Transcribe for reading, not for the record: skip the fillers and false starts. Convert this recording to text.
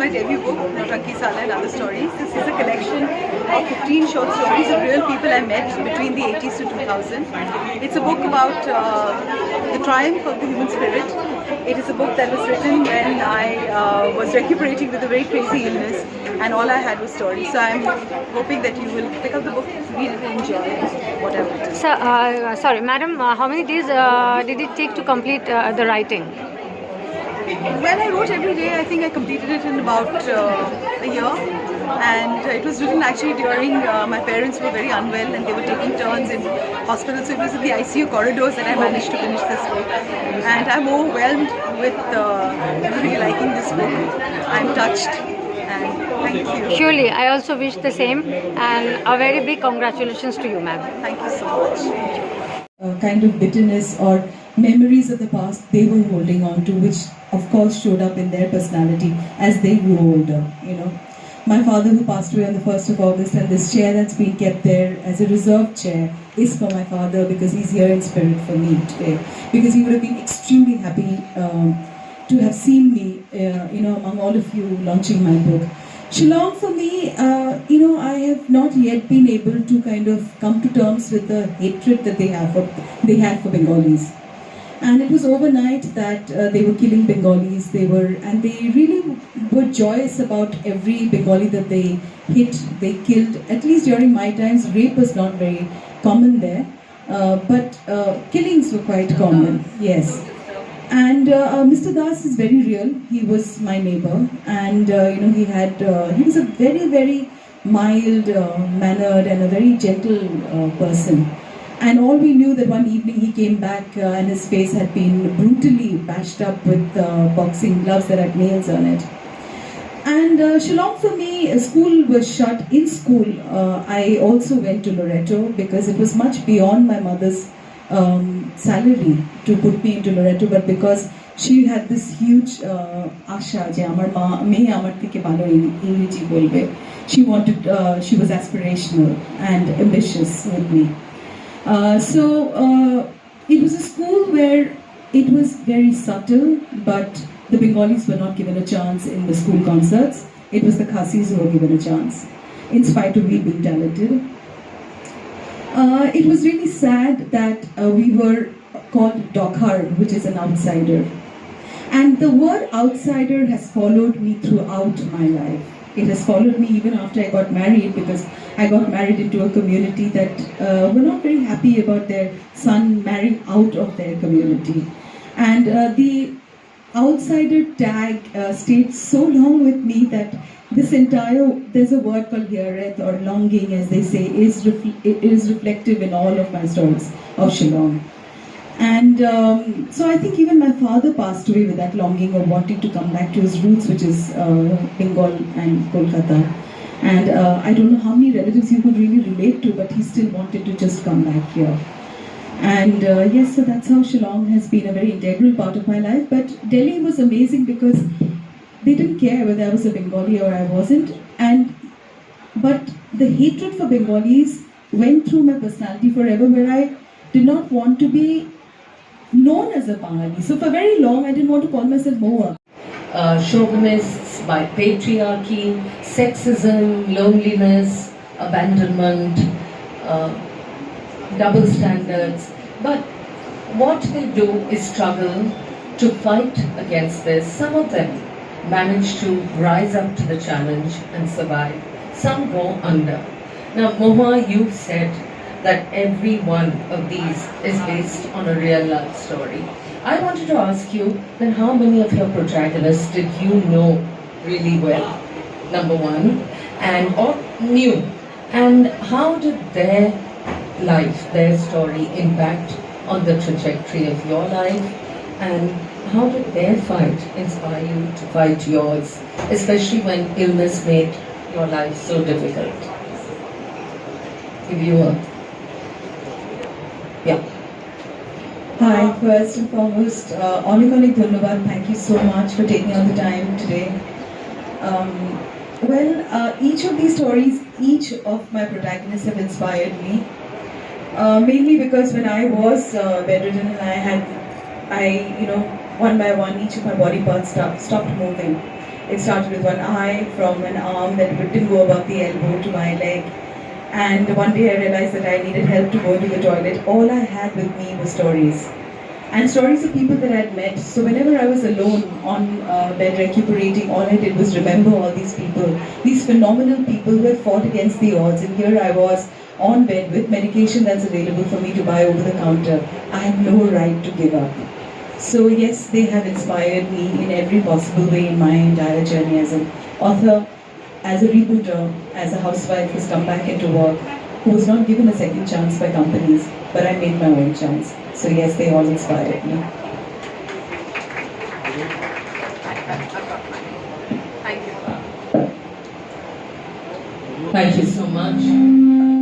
my debut book, Nautanki Saala and Other Stories. This is a collection of 15 short stories of real people I met between the 80s to 2000. It's a book about the triumph of the human spirit. It is a book that was written when I was recuperating with a very crazy illness, and all I had was stories. So I'm hoping that you will pick up the book, read it and enjoy it, whatever it is. Sorry, madam, how many days did it take to complete the writing? Well, I wrote every day. I think I completed it in about a year, and it was written actually during my parents were very unwell and they were taking turns in hospital, so it was in the ICU corridors that I managed to finish this book. And I'm overwhelmed with everybody liking this book. I'm touched, and thank you. Surely, I also wish the same, and a very big congratulations to you, ma'am. Thank you so much. Kind of bitterness or memories of the past they were holding on to, which of course showed up in their personality as they grew older. My father, who passed away on the 1st of August, and this chair that's been kept there as a reserved chair is for my father, because he's here in spirit for me today, because he would have been extremely happy to have seen me among all of you launching my book. Shillong, for me, I have not yet been able to kind of come to terms with the hatred that they had for Bengalis. And it was overnight that they were killing Bengalis. They really were joyous about every Bengali that they hit, they killed. At least during my times, rape was not very common there, but killings were quite common. Yes. And Mr. Das is very real. He was my neighbor, and he was a very, very mild mannered and a very gentle person. And all we knew that one evening he came back and his face had been brutally bashed up with boxing gloves that had nails on it. And Shillong, for me, school was shut. In school, I also went to Loreto because it was much beyond my mother's salary to put me into Loreto, but because she had this huge asha je amar ma mehe amar theke bhalo ingreji bolbe, she was aspirational and ambitious with me. So it was a school where it was very subtle, but the Bengalis were not given a chance in the school concerts. It was the Khasis who were given a chance, in spite of me being talented. It was really sad that we were called Dokhar, which is an outsider. And the word outsider has followed me throughout my life. It has followed me even after I got married, because I got married into a community that were not very happy about their son marrying out of their community. And the outsider tag stayed so long with me that there's a word called hireth or longing, as they say, it is reflective in all of my stories of Shillong. And so I think even my father passed away with that longing of wanting to come back to his roots, which is Bengal and Kolkata. And I don't know how many relatives he could really relate to, but he still wanted to just come back here. And yes, so that's how Shillong has been a very integral part of my life. But Delhi was amazing because they didn't care whether I was a Bengali or I wasn't. But the hatred for Bengalis went through my personality forever, where I did not want to be known as a Bengali. So for very long, I didn't want to call myself Mohua. Chauvinists by patriarchy, sexism, loneliness, abandonment, double standards. But what they do is struggle to fight against this. Some of them manage to rise up to the challenge and survive. Some go under. Now, Mohua, you've said that every one of these is based on a real life story. I wanted to ask you, then how many of your protagonists did you know really well, number one, or knew? And how did their life, their story impact on the trajectory of your life? And how did their fight inspire you to fight yours, especially when illness made your life so difficult? Give you a... Yeah. Hi, first and foremost, Onik Dhunabad, thank you so much for taking out the time today. Each of these stories, each of my protagonists have inspired me. Mainly because when I was bedridden and one by one, each of my body parts stopped moving. It started with one eye, from an arm that didn't go above the elbow to my leg. And one day I realized that I needed help to go to the toilet. All I had with me were stories. And stories of people that I'd met. So whenever I was alone on bed recuperating, all I did was remember all these people, these phenomenal people who had fought against the odds. And here I was on bed with medication that's available for me to buy over the counter. I had no right to give up. So yes, they have inspired me in every possible way in my entire journey as an author, as a rebooter, as a housewife who's come back into work, who was not given a second chance by companies, but I made my own chance. So yes, they all inspired me. Thank you so much.